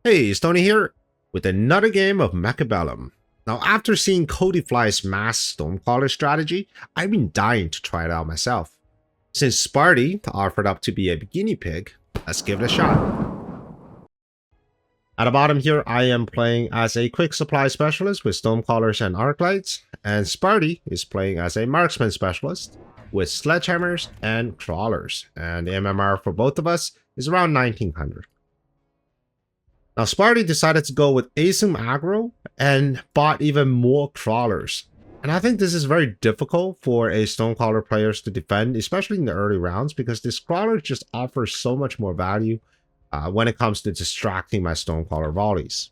Hey, Stoney here with another game of Mechabellum. Now, after seeing Cody Fly's mass Stormcaller strategy, I've been dying to try it out myself. Since Sparty offered up to be a guinea pig, let's give it a shot. At the bottom here, I am playing as a quick supply specialist with Stormcallers and Arclights, and Sparty is playing as a marksman specialist with sledgehammers and crawlers, and the MMR for both of us is around 1900. Now, Sparty decided to go with assume aggro and bought even more crawlers. And I think this is very difficult for a Stonecaller players to defend, especially in the early rounds, because this crawler just offers so much more value when it comes to distracting my Stonecaller volleys.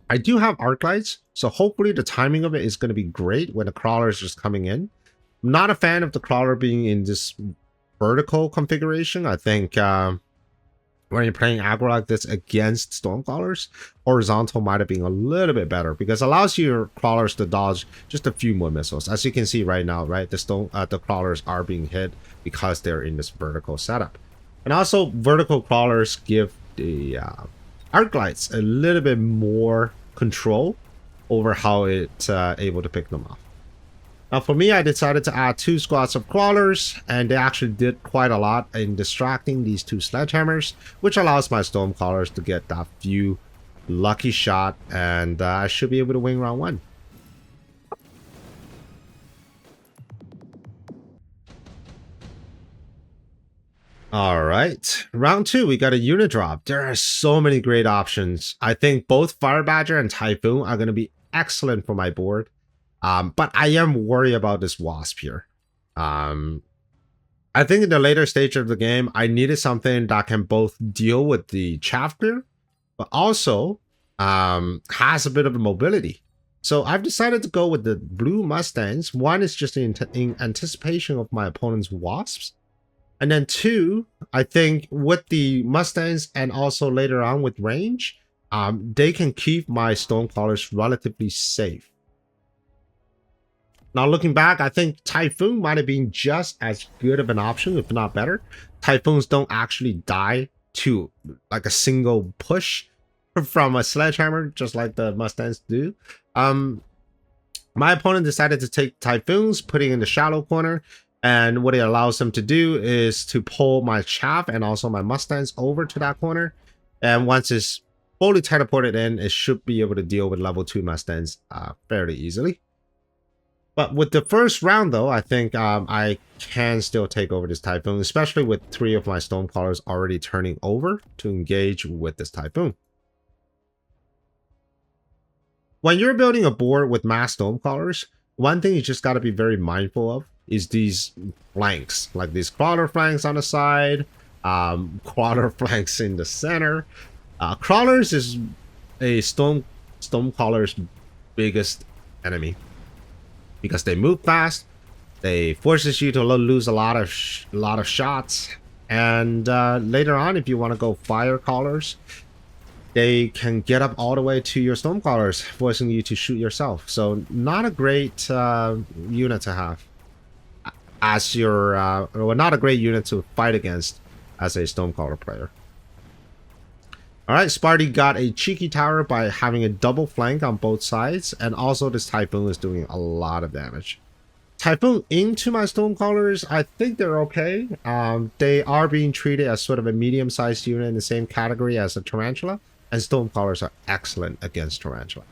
I do have Arclights, so hopefully the timing of it is going to be great when the crawler is just coming in. I'm not a fan of the crawler being in this vertical configuration. I think when you're playing aggro like this against Stormcallers, horizontal might have been a little bit better because it allows your crawlers to dodge just a few more missiles. As you can see right now, right, the crawlers are being hit because they're in this vertical setup. And also, vertical crawlers give the Arclights a little bit more control over how it's able to pick them off. Now, for me, I decided to add 2 squads of crawlers, and they actually did quite a lot in distracting these 2 sledgehammers, which allows my Stormcallers to get that few lucky shot, and I should be able to win round 1. All right, round 2, we got a unit drop. There are so many great options. I think both Fire Badger and Typhoon are going to be excellent for my board. But I am worried about this Wasp here. I think in the later stage of the game, I needed something that can both deal with the chaff clear, but also has a bit of a mobility. So I've decided to go with the blue Mustangs. One is just in anticipation of my opponent's Wasps. And then 2, I think with the Mustangs and also later on with range, they can keep my Stormcallers relatively safe. Now, looking back, I think Typhoon might have been just as good of an option, if not better. Typhoons don't actually die to like a single push from a sledgehammer, just like the Mustangs do. My opponent decided to take Typhoons, putting in the shallow corner, and what it allows them to do is to pull my chaff and also my Mustangs over to that corner. And once it's fully teleported in, it should be able to deal with level 2 Mustangs fairly easily. But with the first round, though, I think I can still take over this Typhoon, especially with 3 of my Stormcallers already turning over to engage with this Typhoon. When you're building a board with mass Stormcallers, one thing you just got to be very mindful of is these flanks, like these crawler flanks on the side, crawler flanks in the center. Crawlers is a Stormcaller's biggest enemy, because they move fast, they forces you to lose a lot of shots, and later on, if you want to go fire callers, they can get up all the way to your Stormcallers, forcing you to shoot yourself. So not a great unit to have as your, or not a great unit to fight against as a Stormcaller player. All right, Sparty got a cheeky tower by having a double flank on both sides, and also this Typhoon is doing a lot of damage. Typhoon into my Stormcallers, I think they're okay. They are being treated as sort of a medium-sized unit in the same category as a Tarantula, and Stormcallers are excellent against Tarantula.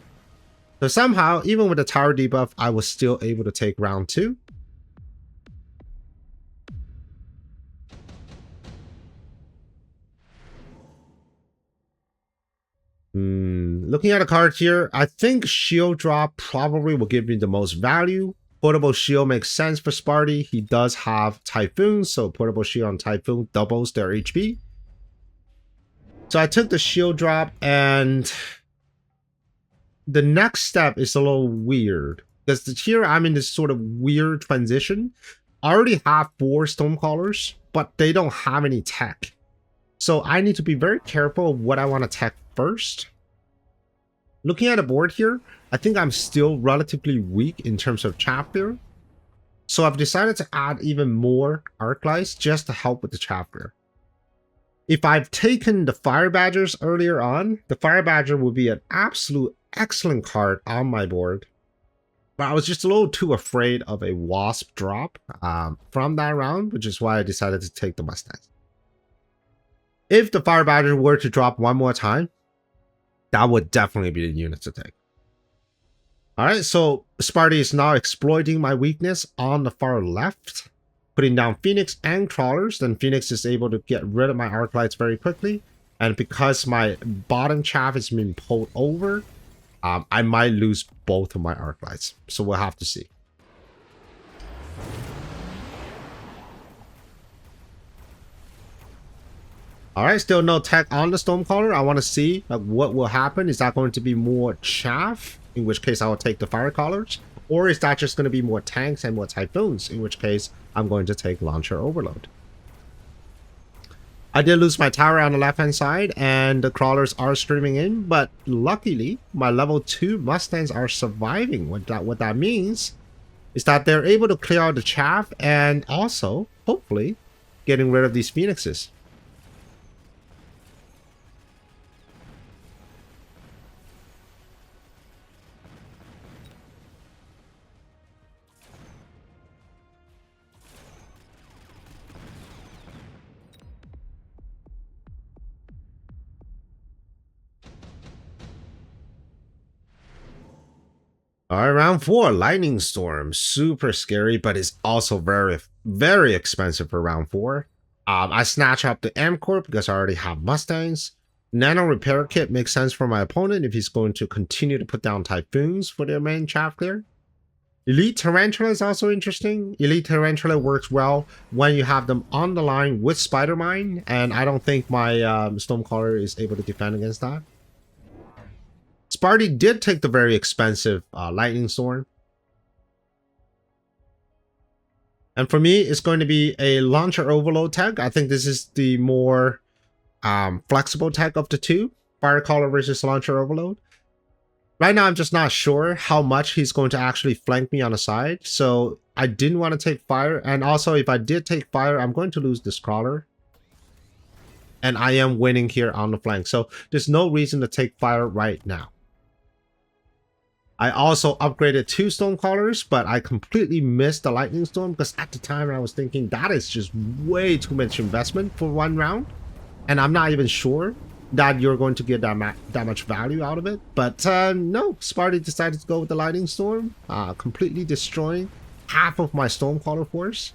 So somehow, even with the tower debuff, I was still able to take round 2. Looking at a card here, I think Shield Drop probably will give me the most value. Portable Shield makes sense for Sparty. He does have Typhoon, so Portable Shield on Typhoon doubles their HP. So I took the Shield Drop, and the next step is a little weird, because here I'm in this sort of weird transition. I already have 4 Stormcallers, but they don't have any tech. So I need to be very careful of what I want to tech first. Looking at the board here, I think I'm still relatively weak in terms of chaff clear. So I've decided to add even more Arclights just to help with the chaff clear. If I've taken the Fire Badgers earlier on, the Fire Badger would be an absolute excellent card on my board. But I was just a little too afraid of a Wasp drop from that round, which is why I decided to take the Mustangs. If the Fire Badger were to drop one more time, that would definitely be the unit to take. Alright, so Sparty is now exploiting my weakness on the far left, putting down Phoenix and Crawlers. Then Phoenix is able to get rid of my Arclights very quickly. And because my bottom chaff is being pulled over, I might lose both of my Arclights. So we'll have to see. Alright, still no tech on the Stormcaller. I want to see what will happen. Is that going to be more chaff? In which case I will take the Fire Callers. Or is that just going to be more tanks and more Typhoons? In which case I'm going to take Launcher Overload. I did lose my tower on the left hand side and the Crawlers are streaming in. But luckily my level 2 Mustangs are surviving. What that means is that they're able to clear out the chaff and also hopefully getting rid of these Phoenixes. Alright, round 4, Lightning Storm. Super scary, but it's also very, very expensive for round 4. I snatch up the M-Core because I already have Mustangs. Nano Repair Kit makes sense for my opponent if he's going to continue to put down Typhoons for their main chaff clear. Elite Tarantula is also interesting. Elite Tarantula works well when you have them on the line with Spider Mine, and I don't think my Stormcaller is able to defend against that. Sparty did take the very expensive Lightning Storm. And for me, it's going to be a Launcher Overload tech. I think this is the more flexible tech of the two. Firecaller versus Launcher Overload. Right now, I'm just not sure how much he's going to actually flank me on the side. So I didn't want to take fire. And also, if I did take fire, I'm going to lose this Crawler. And I am winning here on the flank. So there's no reason to take fire right now. I also upgraded 2 Stormcallers, but I completely missed the Lightning Storm because at the time I was thinking that is just way too much investment for one round. And I'm not even sure that you're going to get that much value out of it. But no, Sparty decided to go with the Lightning Storm, completely destroying half of my Stormcaller force.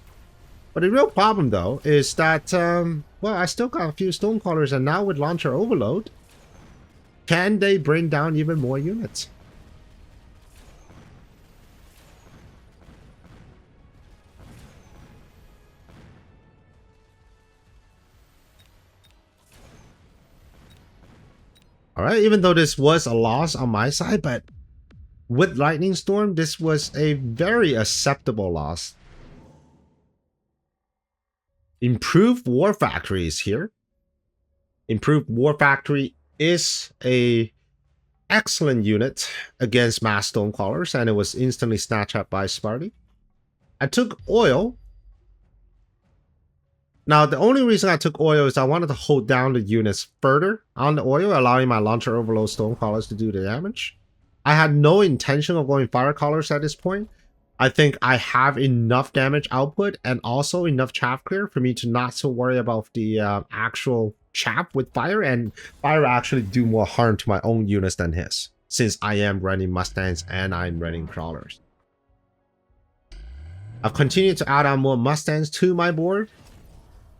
But the real problem though is that, well, I still got a few Stormcallers, and now with Launcher Overload, can they bring down even more units? Alright, even though this was a loss on my side, but with Lightning Storm, this was a very acceptable loss. Improved War Factory is here. Improved War Factory is a excellent unit against mass Stormcallers, and it was instantly snatched up by Sparty. I took Oil. Now, the only reason I took Oil is I wanted to hold down the units further on the Oil, allowing my Launcher Overload Stormcallers to do the damage. I had no intention of going Firecallers at this point. I think I have enough damage output and also enough chaff clear for me to not so worry about the actual chaff with fire, and fire actually do more harm to my own units than his, since I am running Mustangs and I'm running Crawlers. I've continued to add on more Mustangs to my board,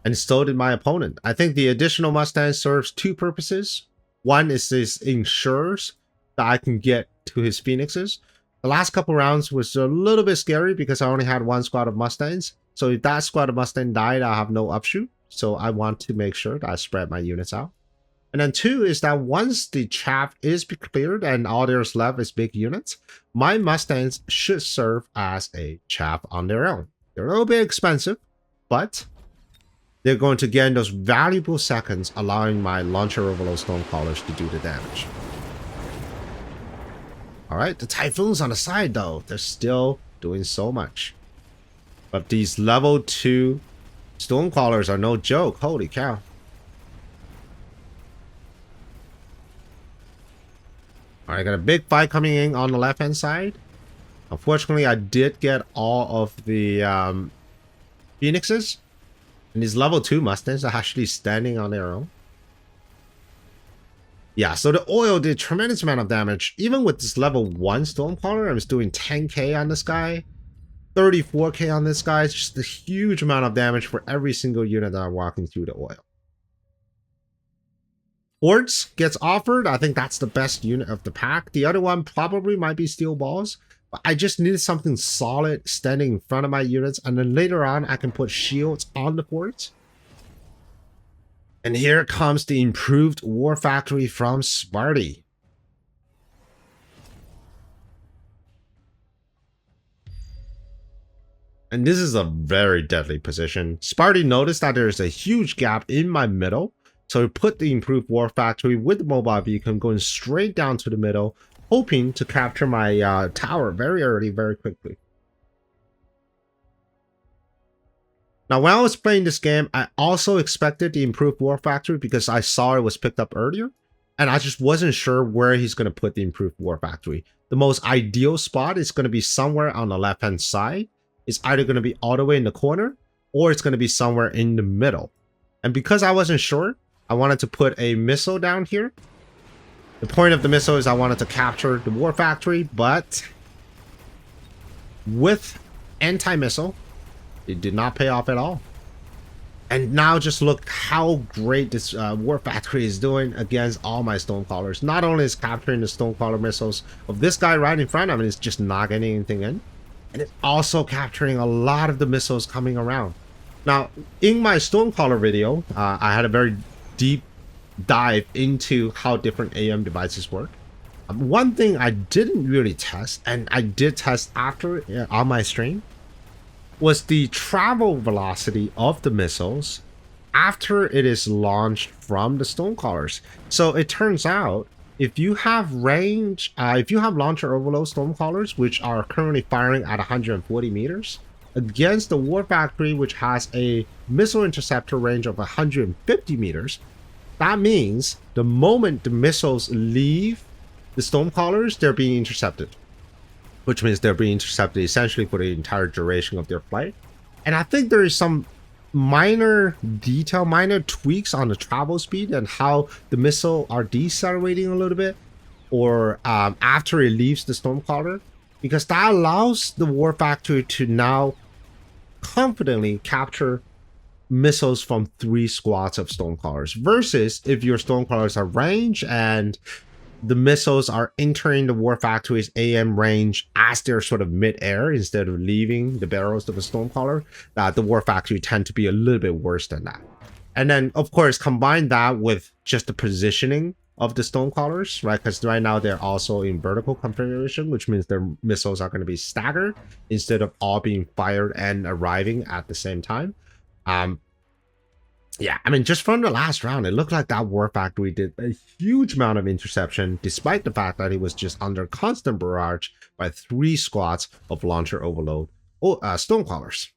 and so did my opponent. I think the additional Mustang serves 2 purposes. One is this ensures that I can get to his Phoenixes. The last couple rounds was a little bit scary because I only had 1 squad of Mustangs. So if that squad of Mustang died, I have no upshoot. So I want to make sure that I spread my units out. And then 2 is that once the chaff is cleared and all there's left is big units, my Mustangs should serve as a chaff on their own. They're a little bit expensive, but they're going to gain those valuable seconds, allowing my Launcher Overload Stormcallers to do the damage. Alright, the Typhoons on the side though, they're still doing so much. But these level 2 Stormcallers are no joke, holy cow. Alright, got a big fight coming in on the left-hand side. Unfortunately, I did get all of the Phoenixes. And these level 2 Mustangs are actually standing on their own. Yeah, so the oil did tremendous amount of damage. Even with this level 1 Stormcaller, I was doing 10k on this guy. 34k on this guy. It's just a huge amount of damage for every single unit that I'm walking through the oil. Quartz gets offered. I think that's the best unit of the pack. The other one probably might be Steel Balls. But I just needed something solid standing in front of my units. And then later on, I can put shields on the Quartz. And here comes the improved War Factory from Sparty. And this is a very deadly position. Sparty noticed that there's a huge gap in my middle. So he put the improved War Factory with the mobile beacon going straight down to the middle, hoping to capture my tower very early, very quickly. Now, when I was playing this game, I also expected the improved War Factory because I saw it was picked up earlier. And I just wasn't sure where he's going to put the improved War Factory. The most ideal spot is going to be somewhere on the left-hand side. It's either going to be all the way in the corner, or it's going to be somewhere in the middle. And because I wasn't sure, I wanted to put a missile down here. The point of the missile is I wanted to capture the War Factory, but with anti-missile, it did not pay off at all. And now just look how great this War Factory is doing against all my Stonecrawlers. Not only is capturing the Stonecrawler missiles of this guy right in front of me, it's just not getting anything in. And it's also capturing a lot of the missiles coming around. Now, in my Stonecrawler video, I had a very deep dive into how different AM devices work. One thing I didn't really test, and I did test after on my stream, was the travel velocity of the missiles after it is launched from the Stonecrawlers. So it turns out, if you have range, if you have launcher overload Stormcrawlers, which are currently firing at 140 meters, against the War Factory, which has a missile interceptor range of 150 meters, that means the moment the missiles leave the Stormcrawlers, they're being intercepted. Which means they're being intercepted essentially for the entire duration of their flight. And I think there is some minor detail, minor tweaks on the travel speed and how the missile are decelerating a little bit, or after it leaves the Stormcrawler, because that allows the War Factory to now confidently capture missiles from 3 squads of Stonecrawlers, versus if your Stonecrawlers are range and the missiles are entering the War Factory's AM range as they're sort of mid-air instead of leaving the barrels of a Stonecrawler, the War Factory tend to be a little bit worse than that. And then, of course, combine that with just the positioning of the Stonecrawlers, right? Because right now they're also in vertical configuration, which means their missiles are going to be staggered instead of all being fired and arriving at the same time. Yeah, I mean, just from the last round, it looked like that War Factory did a huge amount of interception, despite the fact that it was just under constant barrage by 3 squads of launcher overload Stonecrawlers.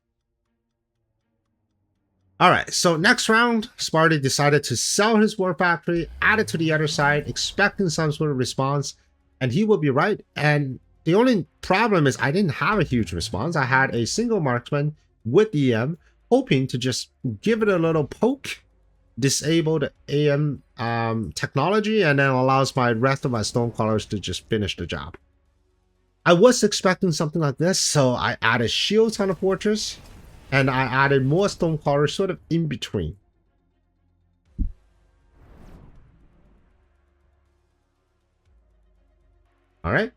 Alright, so next round, Sparty decided to sell his War Factory, add it to the other side, expecting some sort of response, and he would be right. And the only problem is I didn't have a huge response. I had a single marksman with EM, hoping to just give it a little poke, disable the AM technology, and then allows my rest of my Stonecrawlers to just finish the job. I was expecting something like this, so I added shields on the fortress, and I added more Stonecrawlers sort of in between. Alright.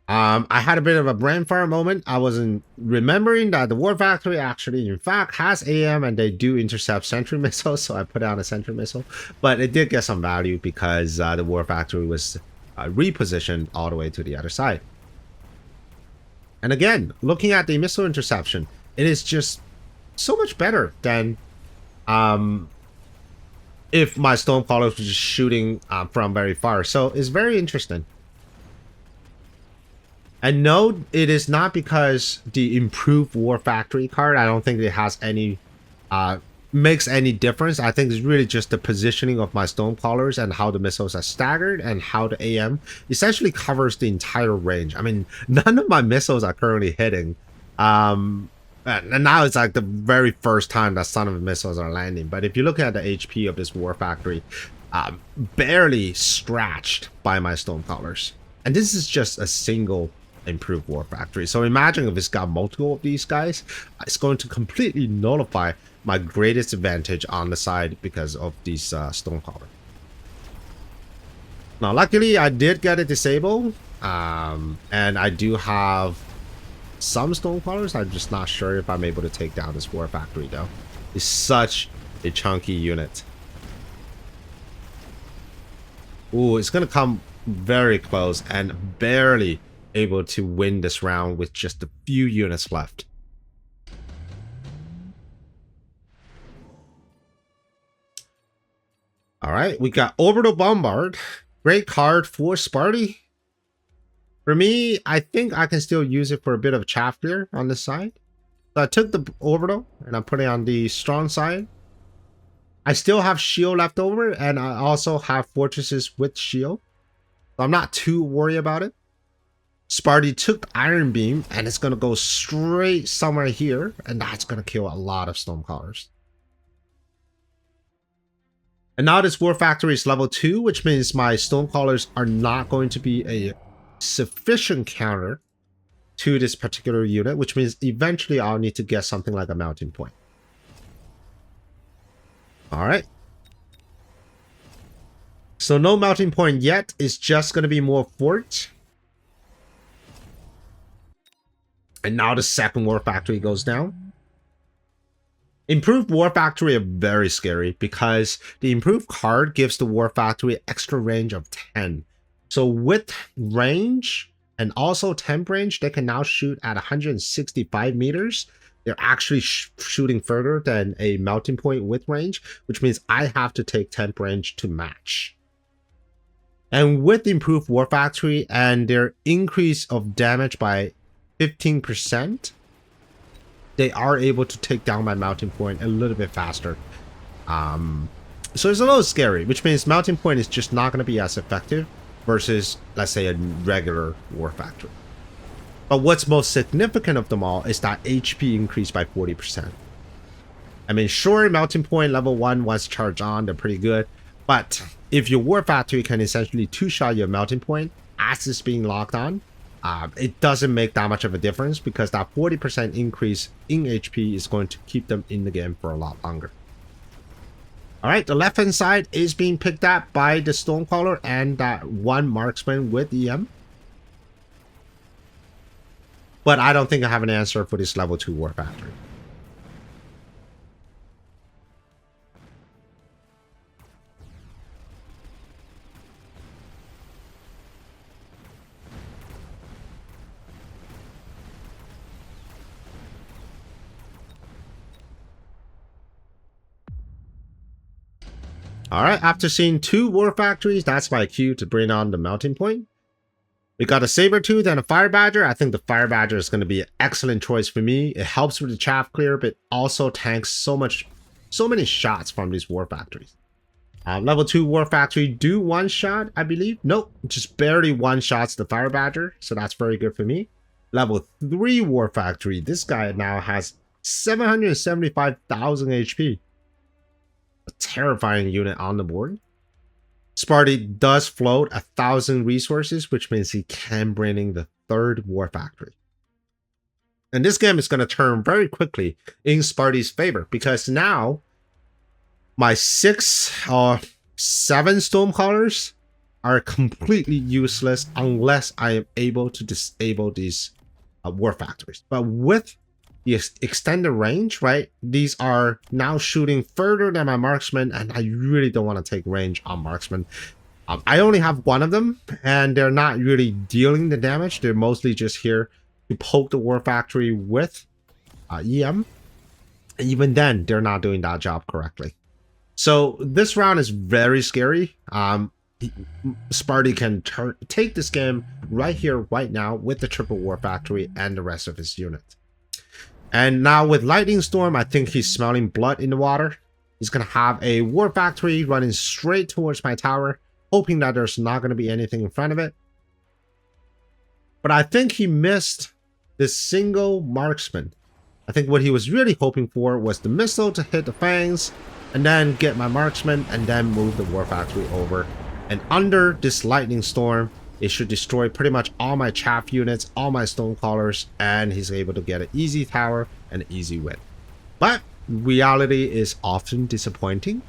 I had a bit of a brain fart moment. I wasn't remembering that the War Factory actually, in fact, has AM and they do intercept sentry missiles, so I put out a sentry missile. But it did get some value because the War Factory was repositioned all the way to the other side. And again, looking at the missile interception, it is just so much better than if my Stonecrawlers were just shooting from very far. So it's very interesting. And no, it is not because the improved War Factory card, I don't think it has any makes any difference. I think it's really just the positioning of my Stonecrawlers and how the missiles are staggered and how the AM essentially covers the entire range. I mean, none of my missiles are currently hitting. And now it's like the very first time that son of missiles are landing. But if you look at the HP of this War Factory, barely scratched by my Stonecrawlers. And this is just a single improved War Factory. So imagine if it's got multiple of these guys, it's going to completely nullify my greatest advantage on the side because of these Stonecrawler. Now, luckily, I did get it disabled, and I do have some Stonecrawlers. I'm just not sure if I'm able to take down this War Factory, though. It's such a chunky unit. Ooh, it's going to come very close and barely able to win this round with just a few units left. All right, we got Orbital Bombard. Great card for Sparty. For me, I think I can still use it for a bit of chaff clear on this side. So I took the Orbital and I'm putting it on the strong side. I still have shield left over, and I also have fortresses with shield. So I'm not too worried about it. Sparty took the Iron Beam, and it's going to go straight somewhere here, and that's going to kill a lot of Stonecrawlers. And now this War Factory is level 2, which means my Stonecrawlers are not going to be a sufficient counter to this particular unit, which means eventually I'll need to get something like a mounting point. All right. So no mounting point yet. It's just going to be more fort. And now the second War Factory goes down. Improved War Factory are very scary because the improved card gives the War Factory extra range of 10. So with range and also temp range, they can now shoot at 165 meters. They're actually shooting further than a mounting point with range, which means I have to take temp range to match. And with the improved War Factory and their increase of damage by 15%, they are able to take down my mounting point a little bit faster. So it's a little scary, which means mounting point is just not going to be as effective versus, let's say, a regular War Factory. But what's most significant of them all is that HP increased by 40%. I mean, sure, mounting point level 1 once charged on, they're pretty good. But if your War Factory can essentially two-shot your mounting point as it's being locked on, it doesn't make that much of a difference because that 40% increase in HP is going to keep them in the game for a lot longer. All right, the left-hand side is being picked up by the Stonecrawler and that one marksman with EM. But I don't think I have an answer for this level 2 War Factory. All right, after seeing 2 War Factories, that's my cue to bring on the mounting point. We got a Sabertooth and a Fire Badger. I think the Fire Badger is going to be an excellent choice for me. It helps with the chaff clear, but also tanks so many shots from these War Factories. Level 2 War Factory do one shot, I believe. Nope, just barely one shots the Fire Badger, so that's very good for me. Level 3 War Factory, this guy now has 775,000 HP. A terrifying unit on the board. Sparty does float 1,000 resources, which means he can bring in the 3rd War Factory. And this game is going to turn very quickly in Sparty's favor because now my 6 or 7 Stormcallers are completely useless unless I am able to disable these War Factories. But with the extended range, right? These are now shooting further than my marksman, and I really don't want to take range on marksman. I only have one of them, and they're not really dealing the damage. They're mostly just here to poke the War Factory with EM. And even then, they're not doing that job correctly. So this round is very scary. Sparty can take this game right here, right now, with the triple War Factory and the rest of his unit. And now with Lightning Storm, I think he's smelling blood in the water. He's going to have a war factory running straight towards my tower, hoping that there's not going to be anything in front of it. But I think he missed this single marksman. I think what he was really hoping for was the missile to hit the fangs, and then get my marksman, and then move the war factory over. And under this lightning storm, it should destroy pretty much all my chaff units, all my stone callers, and he's able to get an easy tower and an easy win. But reality is often disappointing,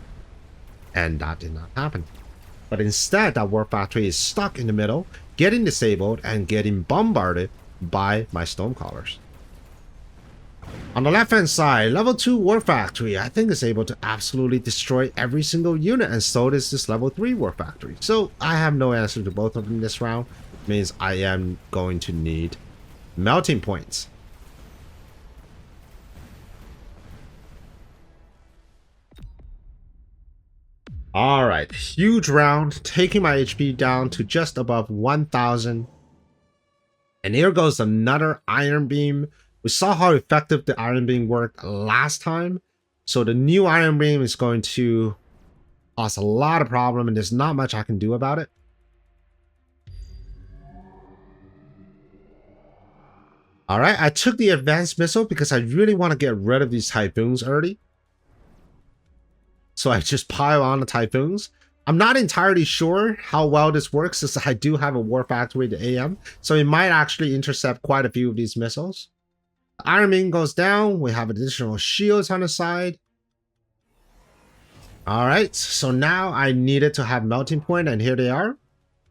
and that did not happen. But instead, that war factory is stuck in the middle, getting disabled and getting bombarded by my stone callers. On the left hand side, level 2 war factory I think is able to absolutely destroy every single unit, and so does this level 3 war factory. So I have no answer to both of them this round. It means I am going to need melting points. Alright, huge round, taking my HP down to just above 1000. And here goes another iron beam. We saw how effective the iron beam worked last time. So the new iron beam is going to cause a lot of problem, and there's not much I can do about it. Alright, I took the advanced missile because I really want to get rid of these typhoons early. So I just pile on the typhoons. I'm not entirely sure how well this works, since I do have a war factory to AM, so it might actually intercept quite a few of these missiles. The iron beam goes down. We have additional shields on the side. Alright, so now I needed to have melting point, and here they are.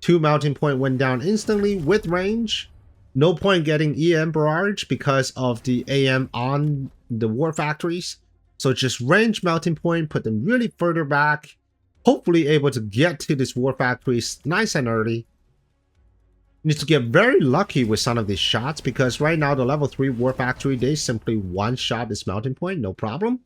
2 melting point went down instantly with range. No point getting EM barrage because of the AM on the war factories. So just range melting point, put them really further back. Hopefully able to get to this war factories nice and early. Need to get very lucky with some of these shots, because right now the level 3 war factory, they simply one-shot this melting point, no problem.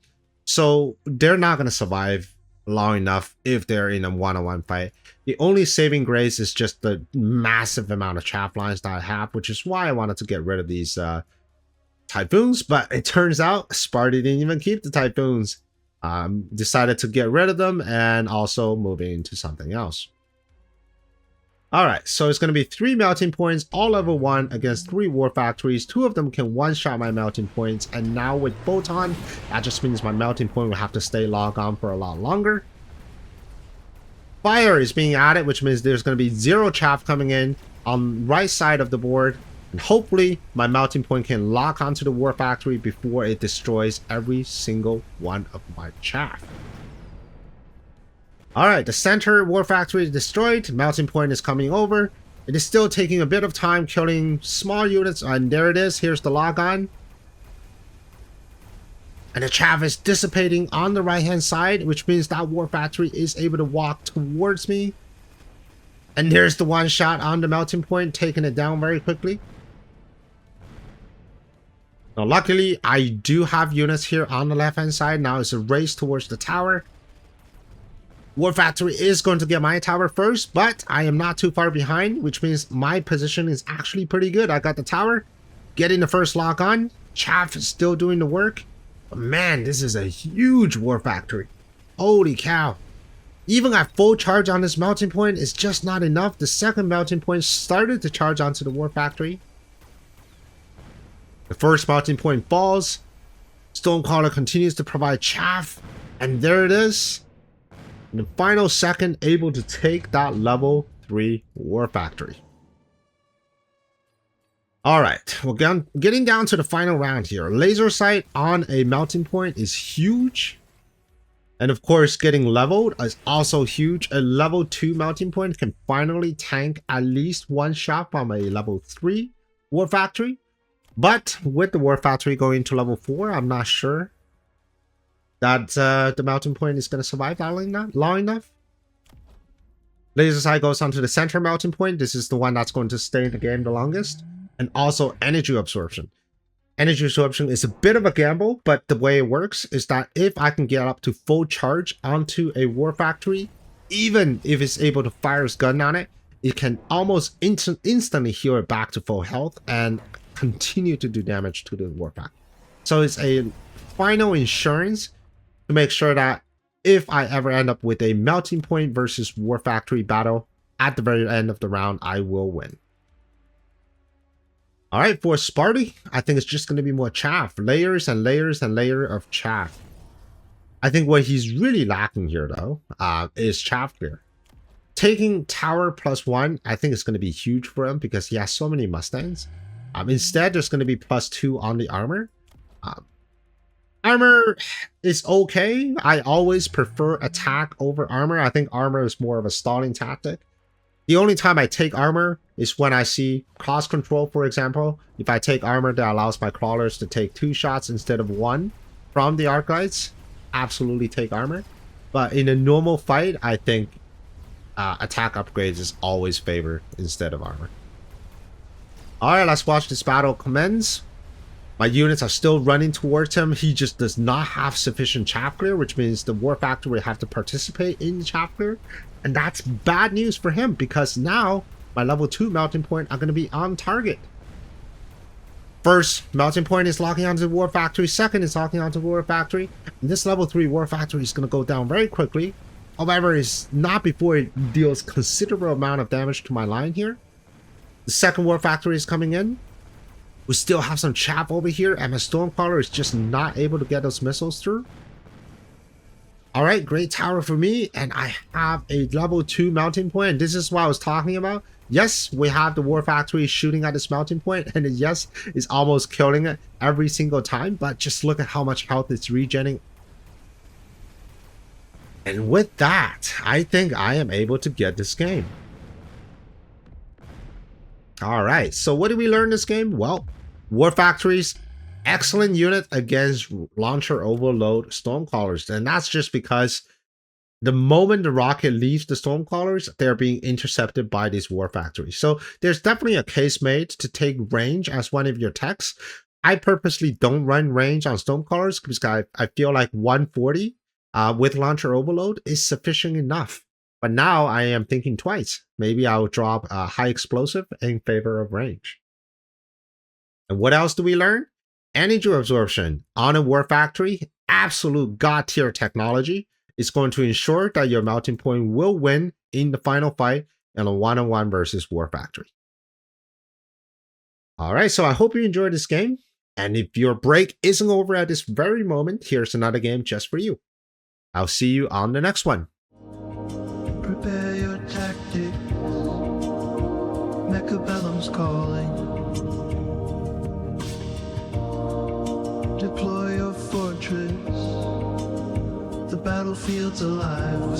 So they're not going to survive long enough if they're in a one-on-one fight. The only saving grace is just the massive amount of chaff lines that I have, which is why I wanted to get rid of these typhoons. But it turns out Sparty didn't even keep the typhoons. Decided to get rid of them and also move into something else. Alright, so it's going to be 3 melting points, all level 1 against 3 war factories. 2 of them can one-shot my melting points, and now with Photon, that just means my melting point will have to stay logged on for a lot longer. Fire is being added, which means there's going to be 0 chaff coming in on the right side of the board, and hopefully my melting point can lock onto the war factory before it destroys every single one of my chaff. Alright, the center war factory is destroyed. Melting point is coming over. It is still taking a bit of time killing small units, and there it is. Here's the logon. And the chaff is dissipating on the right hand side, which means that war factory is able to walk towards me. And there's the one shot on the melting point, taking it down very quickly. Now luckily, I do have units here on the left hand side. Now it's a race towards the tower. War factory is going to get my tower first, but I am not too far behind, which means my position is actually pretty good. I got the tower, getting the first lock on. Chaff is still doing the work. But man, this is a huge war factory. Holy cow. Even at full charge on this melting point is just not enough. The second melting point started to charge onto the war factory. The first melting point falls. Stonecaller continues to provide chaff, and there it is. In the final second, able to take that level 3 war factory. Alright, we're getting down to the final round here. Laser sight on a melting point is huge. And of course, getting leveled is also huge. A level 2 melting point can finally tank at least one shot from a level 3 war factory. But with the war factory going to level 4, I'm not sure that the melting point is going to survive that long enough. Laser sight goes onto the center melting point. This is the one that's going to stay in the game the longest. And also energy absorption. Energy absorption is a bit of a gamble, but the way it works is that if I can get up to full charge onto a war factory, even if it's able to fire its gun on it, it can almost instantly heal it back to full health and continue to do damage to the war factory. So it's a final insurance to make sure that if I ever end up with a melting point versus War Factory battle at the very end of the round, I will win. All right, for Sparty, I think it's just going to be more chaff. Layers and layers and layers of chaff. I think what he's really lacking here, though, is chaff clear. Taking tower +1, I think it's going to be huge for him because he has so many Mustangs. Instead, there's going to be +2 on the armor. Armor is okay. I always prefer attack over armor. I think armor is more of a stalling tactic. The only time I take armor is when I see cross control, for example. If I take armor that allows my crawlers to take 2 shots instead of 1 from the arc lights, absolutely take armor. But in a normal fight, I think attack upgrades is always favored instead of armor. Alright, let's watch this battle commence. My units are still running towards him. He just does not have sufficient chaff clear, which means the War Factory will have to participate in chaff clear. And that's bad news for him because now my level 2 melting point are going to be on target. First, melting point is locking onto the War Factory. Second is locking onto the War Factory. And this level 3 War Factory is going to go down very quickly. However, it's not before it deals considerable amount of damage to my line here. The second War Factory is coming in. We still have some chaff over here, and my Stormcaller is just not able to get those missiles through. Alright, great tower for me, and I have a level 2 mounting point, and this is what I was talking about. Yes, we have the War Factory shooting at this mounting point, and yes, it's almost killing it every single time, but just look at how much health it's regenerating. And with that, I think I am able to get this game. Alright, so what did we learn this game? Well, War Factory's excellent unit against launcher overload Stormcrawlers, and that's just because the moment the rocket leaves the Stormcrawlers, they're being intercepted by these War Factories. So there's definitely a case made to take range as one of your techs. I purposely don't run range on Stormcrawlers because I feel like 140 with launcher overload is sufficient enough. But now I am thinking twice. Maybe I'll drop a high explosive in favor of range. And what else do we learn? Energy absorption on a War Factory, absolute god tier technology, is going to ensure that your melting point will win in the final fight in a one-on-one versus War Factory. Alright, so I hope you enjoyed this game. And if your break isn't over at this very moment, here's another game just for you. I'll see you on the next one. Prepare your tactics. Mechabellum's calling. Deploy your fortress. The battlefield's alive with